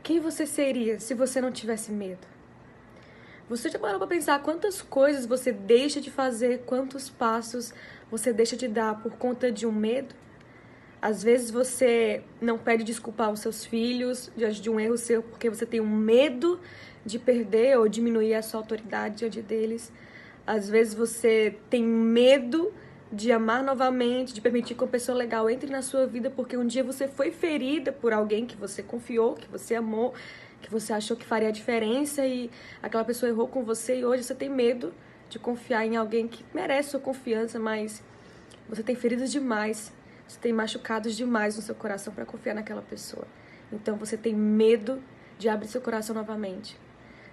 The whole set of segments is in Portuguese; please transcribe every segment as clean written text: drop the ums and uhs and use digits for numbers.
Quem você seria se você não tivesse medo? Você já parou para pensar quantas coisas você deixa de fazer, quantos passos você deixa de dar por conta de um medo? Às vezes você não pede desculpa aos seus filhos diante de um erro seu porque você tem um medo de perder ou diminuir a sua autoridade diante deles. Às vezes você tem medo de amar novamente, de permitir que uma pessoa legal entre na sua vida porque um dia você foi ferida por alguém que você confiou, que você amou, que você achou que faria a diferença e aquela pessoa errou com você e hoje você tem medo de confiar em alguém que merece sua confiança, mas você tem feridas demais, você tem machucados demais no seu coração para confiar naquela pessoa. Então você tem medo de abrir seu coração novamente.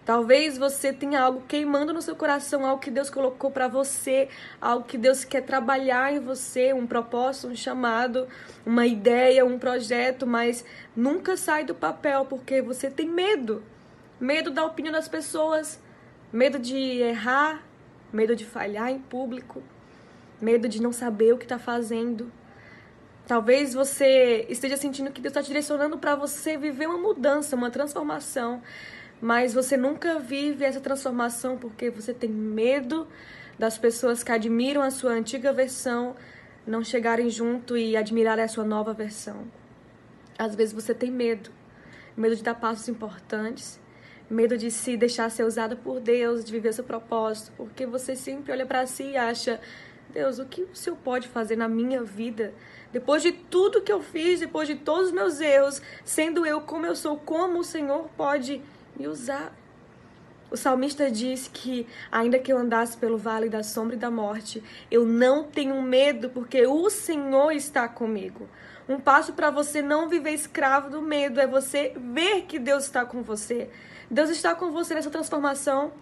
Talvez você tenha algo queimando no seu coração, algo que Deus colocou para você, algo que Deus quer trabalhar em você, um propósito, um chamado, uma ideia, um projeto, mas nunca sai do papel porque você tem medo. Medo da opinião das pessoas, medo de errar, medo de falhar em público, medo de não saber o que está fazendo. Talvez você esteja sentindo que Deus está te direcionando para você viver uma mudança, uma transformação, mas você nunca vive essa transformação porque você tem medo das pessoas que admiram a sua antiga versão não chegarem junto e admirarem a sua nova versão. Às vezes você tem medo de dar passos importantes, medo de se deixar ser usada por Deus, de viver seu propósito, porque você sempre olha para si e acha: Deus, o que o Senhor pode fazer na minha vida? Depois de tudo que eu fiz, depois de todos os meus erros, sendo eu como eu sou, como o Senhor pode me usar? O salmista diz que, ainda que eu andasse pelo vale da sombra e da morte, eu não tenho medo, porque o Senhor está comigo. Um passo para você não viver escravo do medo é você ver que Deus está com você. Deus está com você nessa transformação.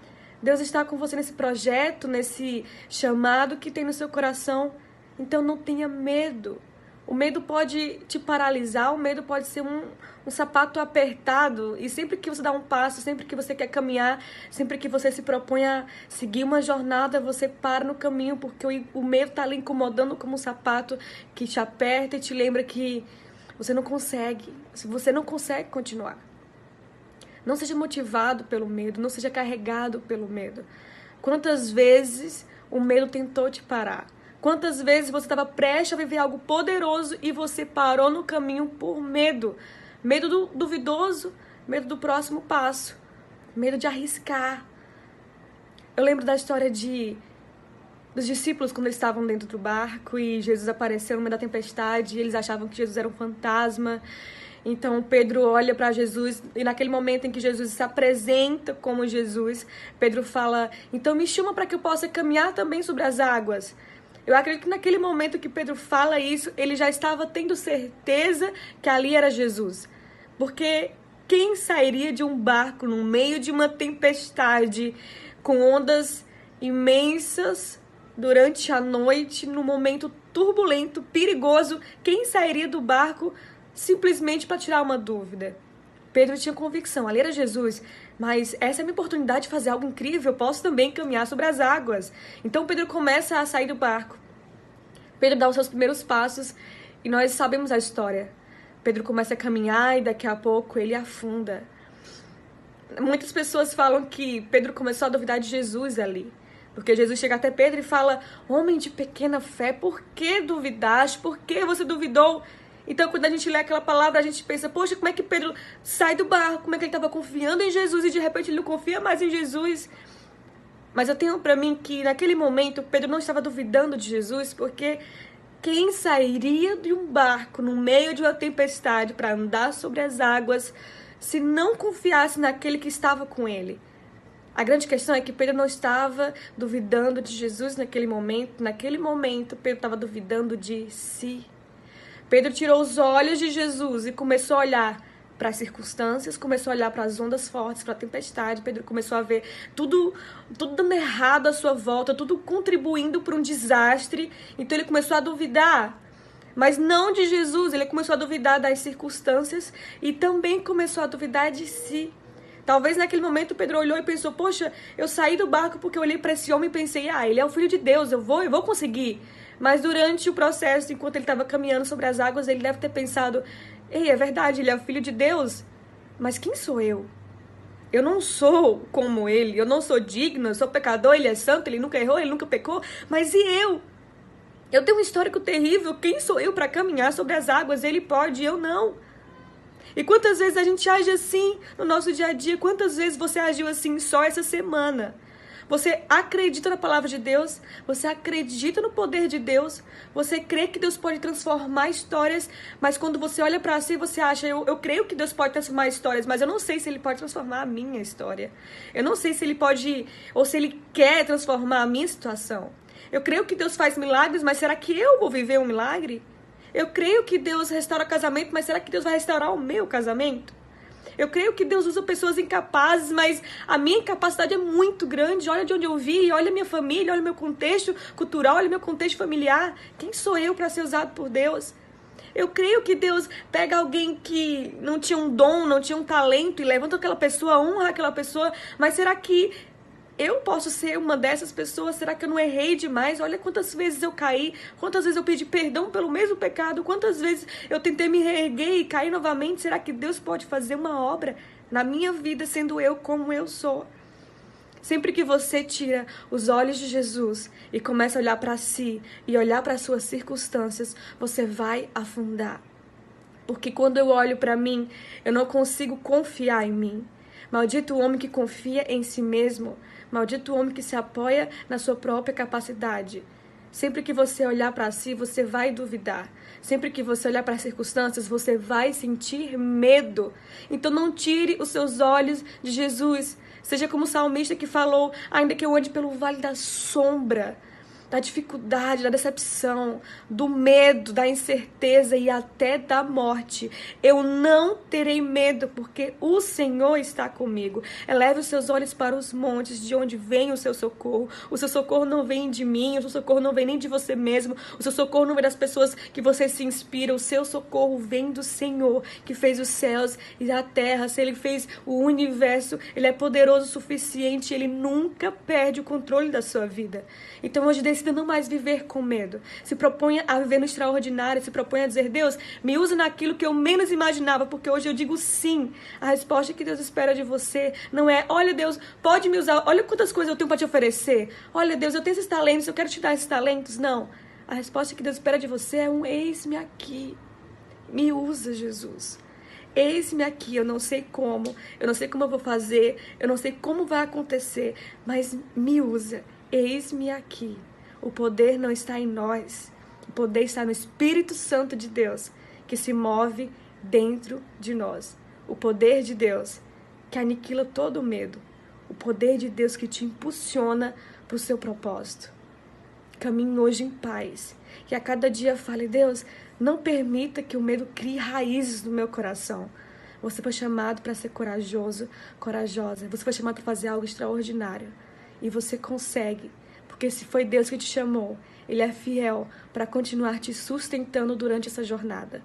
Deus está com você nesse projeto, nesse chamado que tem no seu coração. Então não tenha medo. O medo pode te paralisar, o medo pode ser um sapato apertado. E sempre que você dá um passo, sempre que você quer caminhar, sempre que você se propõe a seguir uma jornada, você para no caminho, porque o medo está ali incomodando como um sapato que te aperta e te lembra que você não consegue. Você não consegue continuar. Não seja motivado pelo medo, não seja carregado pelo medo. Quantas vezes o medo tentou te parar? Quantas vezes você estava prestes a viver algo poderoso e você parou no caminho por medo? Medo do duvidoso, medo do próximo passo, medo de arriscar. Eu lembro da história dos discípulos quando eles estavam dentro do barco e Jesus apareceu no meio da tempestade e eles achavam que Jesus era um fantasma. Então Pedro olha para Jesus e naquele momento em que Jesus se apresenta como Jesus, Pedro fala: então me chama para que eu possa caminhar também sobre as águas. Eu acredito que naquele momento que Pedro fala isso, ele já estava tendo certeza que ali era Jesus. Porque quem sairia de um barco no meio de uma tempestade, com ondas imensas, durante a noite, num momento turbulento, perigoso, quem sairia do barco simplesmente para tirar uma dúvida? Pedro tinha convicção, ali era Jesus, mas essa é a minha oportunidade de fazer algo incrível, eu posso também caminhar sobre as águas. Então Pedro começa a sair do barco. Pedro dá os seus primeiros passos e nós sabemos a história. Pedro começa a caminhar e daqui a pouco ele afunda. Muitas pessoas falam que Pedro começou a duvidar de Jesus ali. Porque Jesus chega até Pedro e fala: homem de pequena fé, por que duvidaste? Por que você duvidou? Então, quando a gente lê aquela palavra, a gente pensa: poxa, como é que Pedro sai do barco? Como é que ele estava confiando em Jesus e de repente ele não confia mais em Jesus? Mas eu tenho para mim que naquele momento Pedro não estava duvidando de Jesus, porque quem sairia de um barco no meio de uma tempestade para andar sobre as águas se não confiasse naquele que estava com ele? A grande questão é que Pedro não estava duvidando de Jesus naquele momento. Naquele momento, Pedro estava duvidando de si. Pedro tirou os olhos de Jesus e começou a olhar para as circunstâncias, começou a olhar para as ondas fortes, para a tempestade. Pedro começou a ver tudo dando errado à sua volta, tudo contribuindo para um desastre. Então ele começou a duvidar, mas não de Jesus. Ele começou a duvidar das circunstâncias e também começou a duvidar de si. Talvez naquele momento Pedro olhou e pensou: poxa, eu saí do barco porque eu olhei para esse homem e pensei: ele é o filho de Deus, eu vou conseguir. Mas durante o processo, enquanto ele estava caminhando sobre as águas, ele deve ter pensado: ei, é verdade, ele é o filho de Deus. Mas quem sou eu? Eu não sou como ele, eu não sou digno, eu sou pecador, ele é santo, ele nunca errou, ele nunca pecou. Mas e eu? Eu tenho um histórico terrível, quem sou eu para caminhar sobre as águas? Ele pode, eu não. E quantas vezes a gente age assim no nosso dia a dia? Quantas vezes você agiu assim só essa semana? Você acredita na palavra de Deus? Você acredita no poder de Deus? Você crê que Deus pode transformar histórias? Mas quando você olha pra si, você acha, eu creio que Deus pode transformar histórias, mas eu não sei se Ele pode transformar a minha história. Eu não sei se Ele pode, ou se Ele quer transformar a minha situação. Eu creio que Deus faz milagres, mas será que eu vou viver um milagre? Eu creio que Deus restaura casamento, mas será que Deus vai restaurar o meu casamento? Eu creio que Deus usa pessoas incapazes, mas a minha incapacidade é muito grande. Olha de onde eu vim, olha a minha família, olha o meu contexto cultural, olha o meu contexto familiar. Quem sou eu para ser usado por Deus? Eu creio que Deus pega alguém que não tinha um dom, não tinha um talento e levanta aquela pessoa, honra aquela pessoa, mas será que eu posso ser uma dessas pessoas? Será que eu não errei demais? Olha quantas vezes eu caí, quantas vezes eu pedi perdão pelo mesmo pecado, quantas vezes eu tentei me reerguer e cair novamente. Será que Deus pode fazer uma obra na minha vida sendo eu como eu sou? Sempre que você tira os olhos de Jesus e começa a olhar para si e olhar para as suas circunstâncias, você vai afundar. Porque quando eu olho para mim, eu não consigo confiar em mim. Maldito o homem que confia em si mesmo. Maldito o homem que se apoia na sua própria capacidade. Sempre que você olhar para si, você vai duvidar. Sempre que você olhar para as circunstâncias, você vai sentir medo. Então não tire os seus olhos de Jesus. Seja como o salmista que falou, ainda que eu ande pelo vale da sombra, da dificuldade, da decepção, do medo, da incerteza e até da morte, eu não terei medo, porque o Senhor está comigo. Eleve os seus olhos para os montes, de onde vem o seu socorro. O seu socorro não vem de mim, o seu socorro não vem nem de você mesmo, o seu socorro não vem das pessoas que você se inspira, o seu socorro vem do Senhor, que fez os céus e a terra. Se Ele fez o universo, Ele é poderoso o suficiente, Ele nunca perde o controle da sua vida. Então hoje decida não mais viver com medo. Se proponha a viver no extraordinário, se proponha a dizer, Deus, me usa naquilo que eu menos imaginava, porque hoje eu digo sim. A resposta que Deus espera de você não é, olha Deus, pode me usar, olha quantas coisas eu tenho para te oferecer. Olha Deus, eu tenho esses talentos, eu quero te dar esses talentos. Não. A resposta que Deus espera de você é um eis-me aqui. Me usa, Jesus. Eis-me aqui, eu não sei como eu vou fazer, eu não sei como vai acontecer, mas me usa. Eis-me aqui. O poder não está em nós. O poder está no Espírito Santo de Deus, que se move dentro de nós. O poder de Deus que aniquila todo o medo. O poder de Deus que te impulsiona para o seu propósito. Caminhe hoje em paz. Que a cada dia fale, Deus, não permita que o medo crie raízes no meu coração. Você foi chamado para ser corajoso, corajosa. Você foi chamado para fazer algo extraordinário. E você consegue. Porque se foi Deus que te chamou, Ele é fiel para continuar te sustentando durante essa jornada.